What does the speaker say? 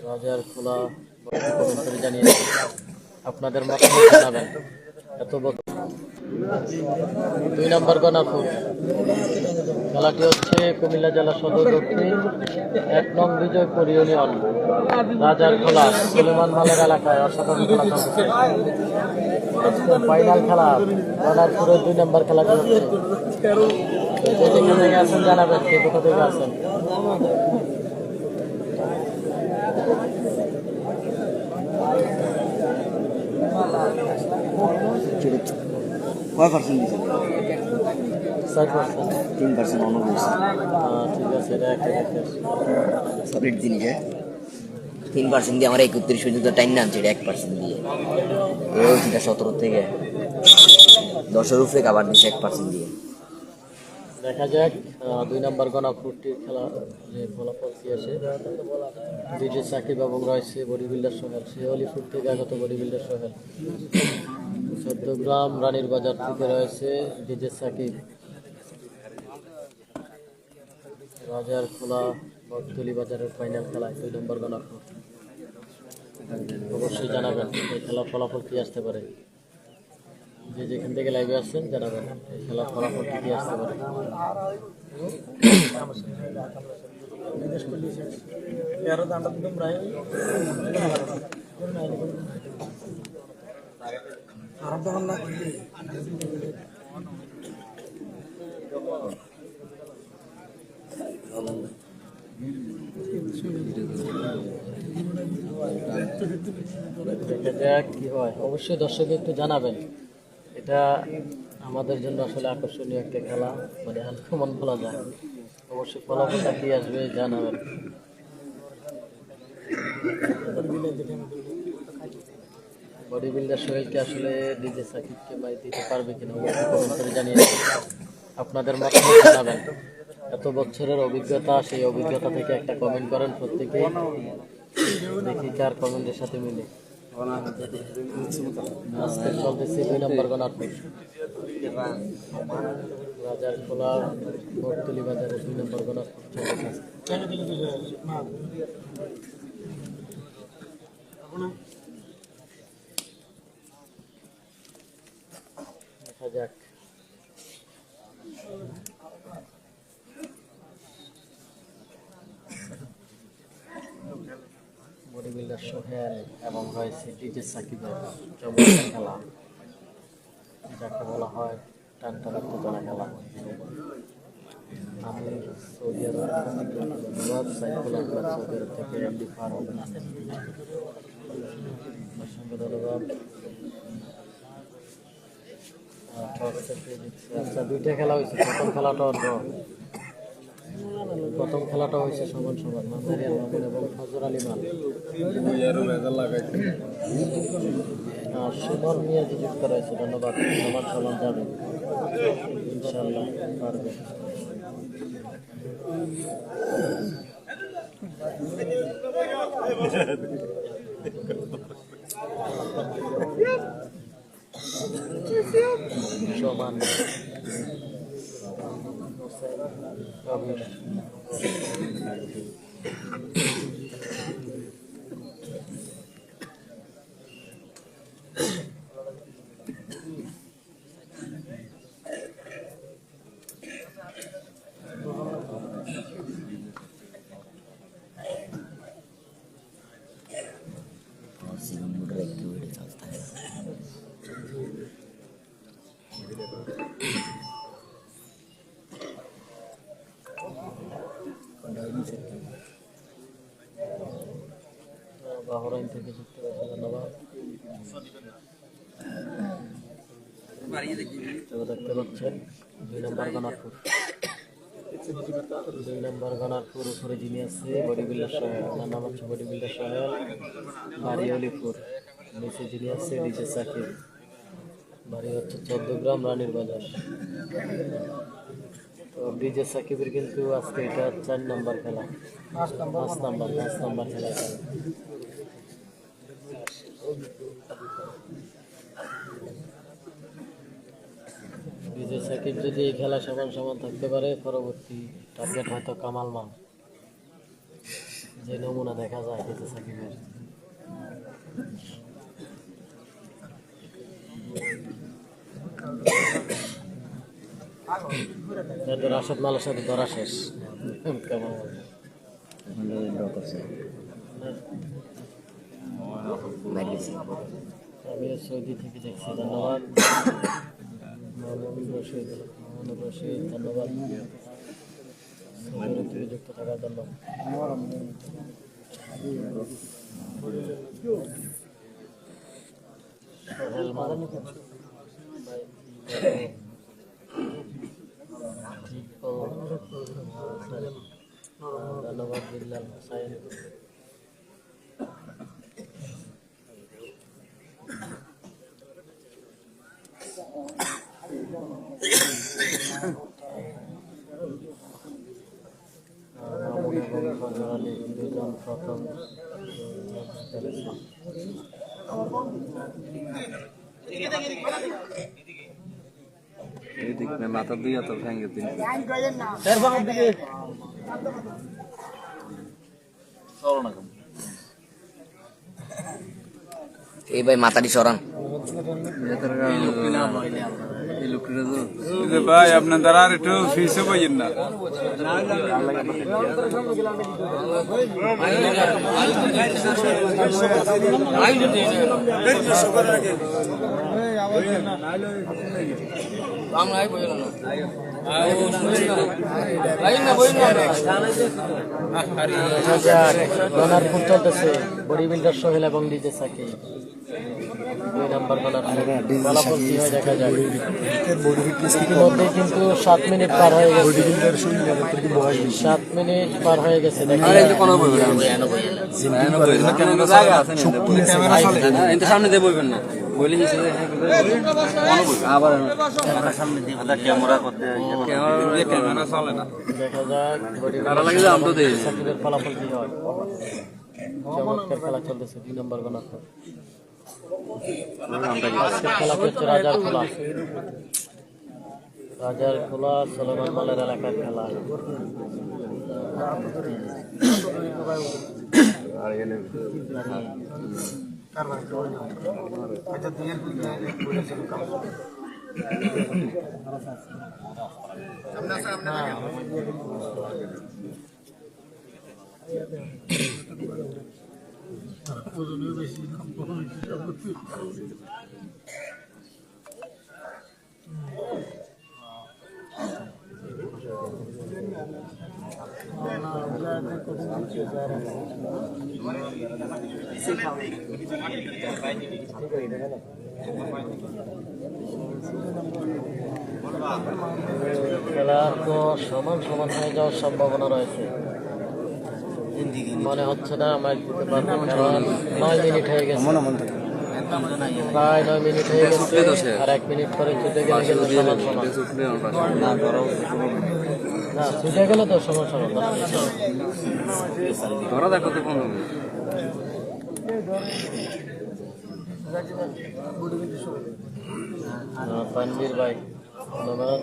রাজার খোলা কমেন্ট করে জানিয়ে আপনাদের মতামত জানাবেন। এত 2 নম্বর গণাপুর খেলাটি হচ্ছে কুমিল্লা জেলা সদর দক্ষিণ 1 নং বিজয়পুর ইউনিয়ন রাজার খোলা সুলেমান মালের এলাকায় অসাধারণ খেলা চলছে। ফাইনাল খেলা গণাপুরের 2 নম্বর খেলাটি হচ্ছে। যে যেখান থেকে আছেন জানাবেন, কে কোথা থেকে আছেন। কয় পার্সেন্ট দিচ্ছে? 4%। 3% অন্য করছে। ঠিক আছে, এটা একটা সলিড জিনিসে 3% দিয়ে আমরা 31 পর্যন্ত টাইম না আনছি, এটা 1% দিয়ে এও সেটা 17 থেকে 10-এর উপরে কাবার দিচ্ছে 1% দিয়ে। দেখা যাক 2 নম্বর গণাপুরটির খেলা যে ফলাফল কি আসে। ডিজে সাকিব এবং রয়েছে বডি বিল্ডার সোহেল, সে অলিপুর থেকে আগত বডি বিল্ডার সোহেল। 14 গ্রাম রানীর বাজার থেকে রয়েছে ডিজে সাকিব। রাজার খোলা বকতলি বাজারের ফাইনাল খেলায় 2 নম্বর গণাপুর। অবশ্যই জানাবেন এই খেলার ফলাফল কি আসতে পারে। যে যেখান থেকে লাইভে আসছেন জানাবেন এই খেলার ফলাফল কি আসতে পারে। দেখা যাক কি হয়, অবশ্যই দর্শক একটু জানাবেন। এটা আমাদের জন্য আসলে আকর্ষণীয় একটা খেলা, মানে আনকমন বলা যায়। অবশ্যই ফলাফলটা কি আসবে জানাবেন। বডি বিল্ডার সোহেলকে আসলে ডিজে সাকিবকে বাই দিতে পারবে কিনা অবশ্যই কমেন্ট করে জানিয়ে আপনাদের মতামত জানাবেন। এত বছরের অভিজ্ঞতা, সেই অভিজ্ঞতা থেকে একটা কমেন্ট করেন প্রত্যেকেই, দেখি কার কমেন্টের সাথে মিলে। আজকে চলতেছে 2 নম্বর গণাপুর রাজার খোলা বটতলি বাজারে 2 নম্বর গণাপুর চলতেছে। দেখা যাক বডি বিল্ডার সোহেল এবং রয়েছে ডিজে সাকিবের চমৎকার খেলা, যাকে বলা হয় টানটান উত্তেজনা খেলা। আমি সৌদি আরব সাইফুল আহমেদ সৌদি আরব থেকে এমডি ফারুক সঙ্গে ধন্যবাদ। আচ্ছা, 2টা খেলা হয়েছে। প্রথম খেলাটা হয়েছে সমান সমান মান্দারিয়ার মামুন এবং ফজর আলী মাল। সুমন মিয়াজি যুক্ত রয়েছে, ধন্যবাদ। সমান সমান যাবে ইনশাল্লাহ, পারবে। সমান কবির বাহরাইন থেকে যুক্ত রয়েছে, ধন্যবাদ। দেখতে পাচ্ছেন 2 নম্বর গণাপুর। 2 নম্বর গণাপুর উপরে যিনি আছে বডি বিল্ডার সোহেল, ওনার নাম হচ্ছে বডি বিল্ডার সোহেল, বাড়ি অলিপুর। নিচে যিনি আছে ডিজে সাকিব, বাড়ি হচ্ছে 14 গ্রাম রানীর বাজার। তো ডিজে সাকিবের কিন্তু আজকে এটা 4 নম্বর খেলা, 5 নম্বর খেলা। ডিজে সাকিব যদি এই খেলা সমান সমান থাকতে পারে, পরবর্তী টার্গেট হয়তো কামাল মান, যে নমুনা দেখা যায় কিন্তু সাকিবের রাশেদ মালের সাথে ধরা শেষ কেমন ড্র করছে মেডিসিন আমি সৌদি থেকে দেখছি ধন্যবাদ মামুন রশিদ ধন্যবাদ সৌদি থেকে যুক্ত থাকার জন্য সোহেল মাদানি ধন্যবাদ বিল্লাল হোসাইন মামুন এবং ফজর আলী দুজন প্রথম খেলেছে মাথা দিয়ে তো ভেঙে দিন এই ভাই মাথাটি সরান ভাই আপনার দ্বারা আর একটু ফিসও পাইয়েন না গনারপুর চলতেছে বডি বিল্ডার সোহেল এবং ডিজে সাকিব 2 নাম্বার গনারপুর ফলাফল কি হয় দেখা যাক ইতিমধ্যে কিন্তু 7 মিনিট পার হয়ে গেছে 7 মিনিট পার হয়ে গেছে দেখা যাক সামনে দিয়ে বলবেন না বলে আবার ক্যামেরা করতে ক্যামেরা চলে না দেখা যাক বডি সাকিবের ফলাফল কি হয় চমৎকার খেলা চলতেছে 2 নাম্বার গনারপুর খেলা হচ্ছে রাজার খোলা সলমান মালের এলাকার খেলা খেলা তো সমান সমান হয়ে যাওয়ার সম্ভাবনা রয়েছে মনে হচ্ছে না ম্যাচ দিতে পারবো 9 মিনিট হয়ে গেছে প্রায় 9 মিনিট হয়ে গেছে আর 1 মিনিট পরে ছুটে গেলে সমান সমান না ছুটে গেলে তো সমান সমান ধরা দেখো তো কোন তানভীর ভাই ধন্যবাদ